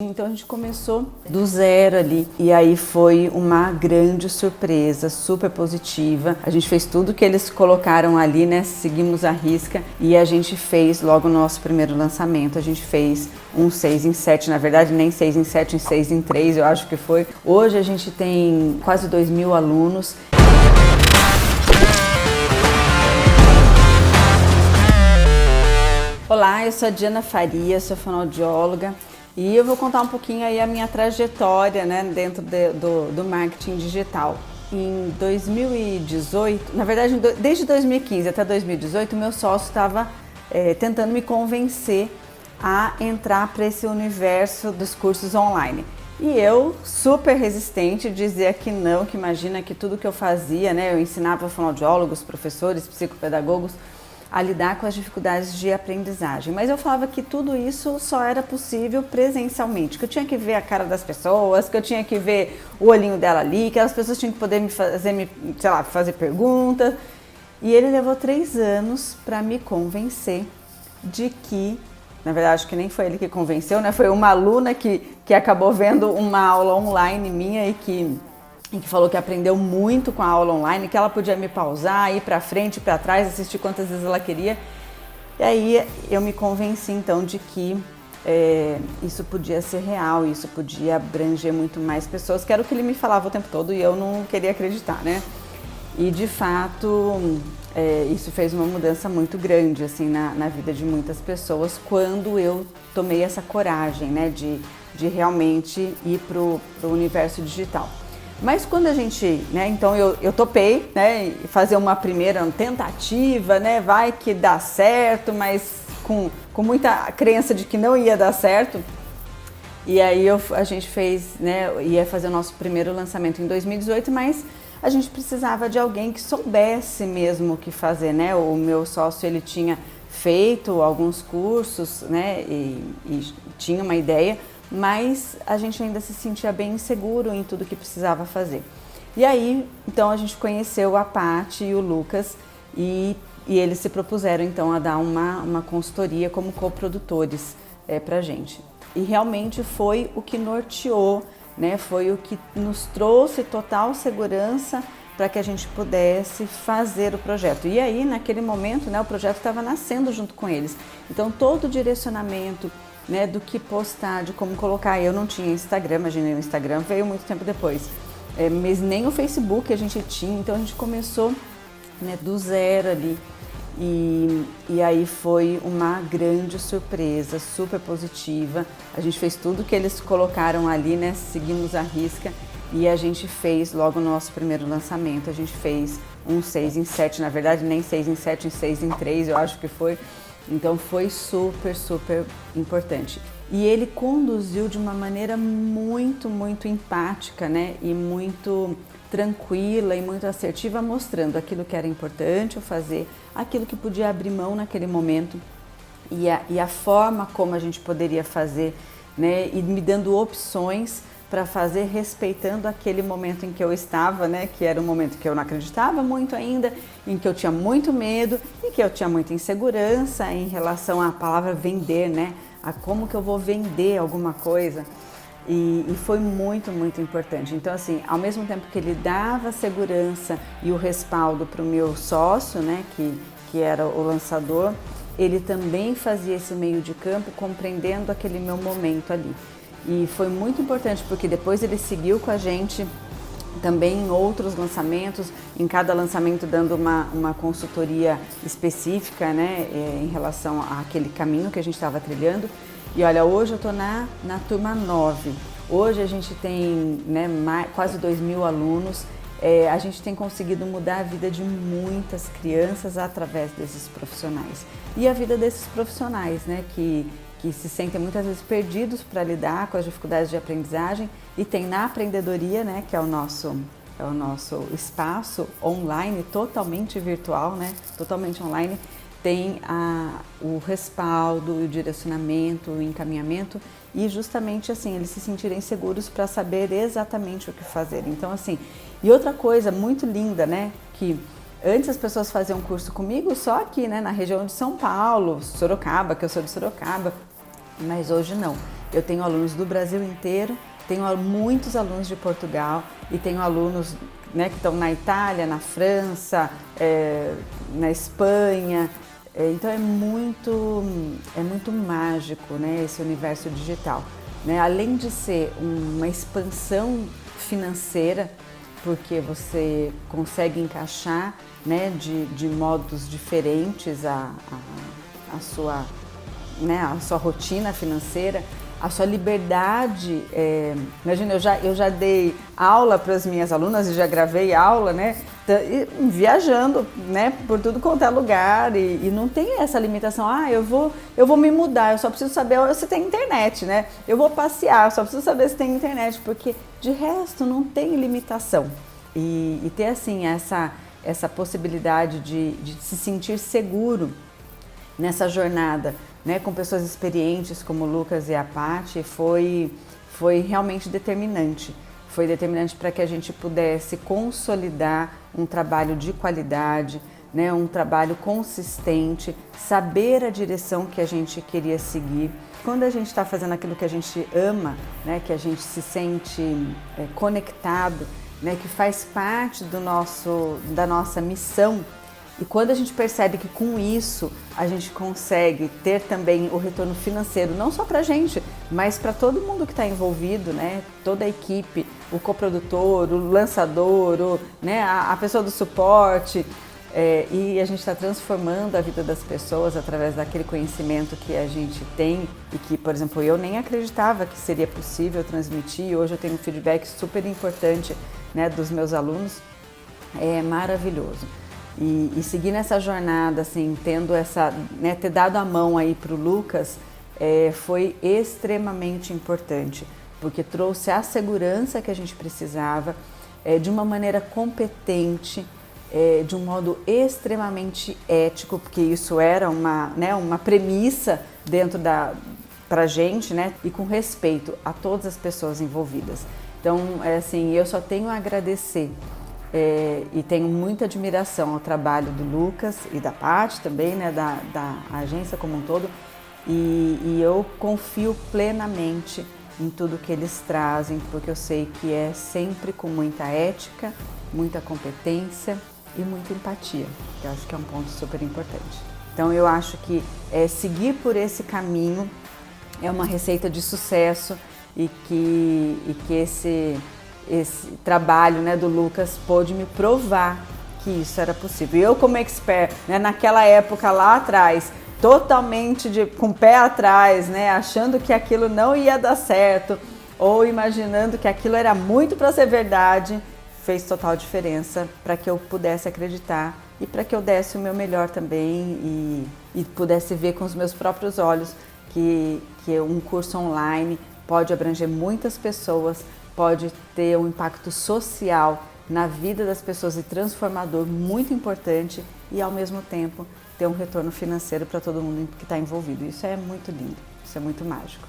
Então a gente começou do zero ali e aí foi uma grande surpresa, super positiva. A gente fez tudo que eles colocaram ali, né? Seguimos à risca e a gente fez logo no nosso primeiro lançamento. A gente fez um 6 em 7, na verdade nem 6 em 7, um 6 em 3 eu acho que foi. Hoje a gente tem quase 2.000 alunos. Olá, eu sou a Diana Faria, sou fonoaudióloga. E eu vou contar um pouquinho aí a minha trajetória, né, dentro do marketing digital. Em 2018, na verdade desde 2015 até 2018, o meu sócio estava tentando me convencer a entrar para esse universo dos cursos online. E eu, super resistente, dizia que não, que imagina que tudo que eu fazia, né, eu ensinava fonoaudiólogos, professores, psicopedagogos, a lidar com as dificuldades de aprendizagem. Mas eu falava que tudo isso só era possível presencialmente, que eu tinha que ver a cara das pessoas, que eu tinha que ver o olhinho dela ali, que as pessoas tinham que poder fazer perguntas. E ele levou 3 anos para me convencer de que, na verdade, acho que nem foi ele que convenceu, né? Foi uma aluna que acabou vendo uma aula online minha e que falou que aprendeu muito com a aula online, que ela podia me pausar, ir para frente, para trás, assistir quantas vezes ela queria. E aí eu me convenci então de que isso podia ser real, isso podia abranger muito mais pessoas, que era o que ele me falava o tempo todo e eu não queria acreditar, né? E de fato isso fez uma mudança muito grande assim na vida de muitas pessoas quando eu tomei essa coragem, né, de realmente ir pro universo digital. Mas quando a gente, né, então eu topei, né, fazer uma primeira tentativa, né, vai que dá certo, mas com muita crença de que não ia dar certo. E aí a gente fez, né, ia fazer o nosso primeiro lançamento em 2018, mas a gente precisava de alguém que soubesse mesmo o que fazer, né? O meu sócio, ele tinha feito alguns cursos, né, e tinha uma ideia, mas a gente ainda se sentia bem inseguro em tudo que precisava fazer. E aí, então a gente conheceu a Paty e o Lucas e eles se propuseram então a dar uma consultoria como coprodutores pra gente. E realmente foi o que norteou, né? Foi o que nos trouxe total segurança para que a gente pudesse fazer o projeto. E aí, naquele momento, né, o projeto estava nascendo junto com eles. Então todo o direcionamento, né, do que postar, de como colocar. Eu não tinha Instagram, imaginei, o Instagram veio muito tempo depois, mas nem o Facebook a gente tinha, então a gente começou, né, do zero ali e aí foi uma grande surpresa, super positiva. A gente fez tudo que eles colocaram ali, né, seguimos à risca e a gente fez logo no nosso primeiro lançamento, a gente fez um 6 em 7, na verdade nem 6 em 7, um 6 em 3 eu acho que foi. Então foi super, super importante. E ele conduziu de uma maneira muito, muito empática, né? E muito tranquila e muito assertiva, mostrando aquilo que era importante eu fazer, aquilo que podia abrir mão naquele momento e a forma como a gente poderia fazer, né? E me dando opções para fazer respeitando aquele momento em que eu estava, né, que era um momento que eu não acreditava muito ainda, em que eu tinha muito medo e que eu tinha muita insegurança em relação à palavra vender, né, a como que eu vou vender alguma coisa e foi muito, muito importante. Então assim, ao mesmo tempo que ele dava segurança e o respaldo para o meu sócio, né, que era o lançador, ele também fazia esse meio de campo compreendendo aquele meu momento ali. E foi muito importante porque depois ele seguiu com a gente também em outros lançamentos, em cada lançamento dando uma consultoria específica, né, em relação àquele caminho que a gente estava trilhando. E olha, hoje eu estou na turma 9. Hoje a gente tem, né, quase 2.000 alunos. A gente tem conseguido mudar a vida de muitas crianças através desses profissionais. E a vida desses profissionais, né, que se sentem muitas vezes perdidos para lidar com as dificuldades de aprendizagem e tem na Aprendedoria, né, que é o nosso espaço online, totalmente virtual, né, totalmente online, tem o respaldo, o direcionamento, o encaminhamento e justamente assim, eles se sentirem seguros para saber exatamente o que fazer. Então assim, e outra coisa muito linda, né, que antes as pessoas faziam curso comigo só aqui, né, na região de São Paulo, Sorocaba, que eu sou de Sorocaba, mas hoje não. Eu tenho alunos do Brasil inteiro, tenho muitos alunos de Portugal e tenho alunos, né, que estão na Itália, na França, na Espanha. Então é muito mágico, né, esse universo digital. Né? Além de ser uma expansão financeira, porque você consegue encaixar, né, de modos diferentes a sua, né, a sua rotina financeira, a sua liberdade. Imagina, eu já dei aula para as minhas alunas e já gravei aula, né, viajando, né, por tudo quanto é lugar e não tem essa limitação. Eu vou me mudar, eu só preciso saber se tem internet, né? Eu vou passear, eu só preciso saber se tem internet, porque de resto não tem limitação. E ter assim essa possibilidade de se sentir seguro nessa jornada, né, com pessoas experientes como o Lucas e a Paty, foi realmente determinante. Foi determinante para que a gente pudesse consolidar um trabalho de qualidade, né, um trabalho consistente, saber a direção que a gente queria seguir. Quando a gente está fazendo aquilo que a gente ama, né, que a gente se sente conectado, né, que faz parte da nossa missão, e quando a gente percebe que com isso a gente consegue ter também o retorno financeiro, não só para a gente, mas para todo mundo que está envolvido, né? Toda a equipe, o coprodutor, o lançador, né? a pessoa do suporte, e a gente está transformando a vida das pessoas através daquele conhecimento que a gente tem e que, por exemplo, eu nem acreditava que seria possível transmitir, e hoje eu tenho um feedback super importante, né, dos meus alunos. É maravilhoso. E seguir nessa jornada, assim, tendo né, ter dado a mão aí para o Lucas, foi extremamente importante, porque trouxe a segurança que a gente precisava, de uma maneira competente, de um modo extremamente ético, porque isso era uma premissa dentro pra gente, né, e com respeito a todas as pessoas envolvidas. Então, assim, eu só tenho a agradecer. E tenho muita admiração ao trabalho do Lucas e da Paty também, né, da agência como um todo, e eu confio plenamente em tudo que eles trazem, porque eu sei que é sempre com muita ética, muita competência e muita empatia, que eu acho que é um ponto super importante. Então eu acho que seguir por esse caminho é uma receita de sucesso e que esse trabalho, né, do Lucas pôde me provar que isso era possível. E eu, como expert, né, naquela época lá atrás, totalmente com o pé atrás, né, achando que aquilo não ia dar certo ou imaginando que aquilo era muito para ser verdade, fez total diferença para que eu pudesse acreditar e para que eu desse o meu melhor também e pudesse ver com os meus próprios olhos que um curso online pode abranger muitas pessoas, pode ter um impacto social na vida das pessoas e transformador muito importante e, ao mesmo tempo, ter um retorno financeiro para todo mundo que está envolvido. Isso é muito lindo, isso é muito mágico.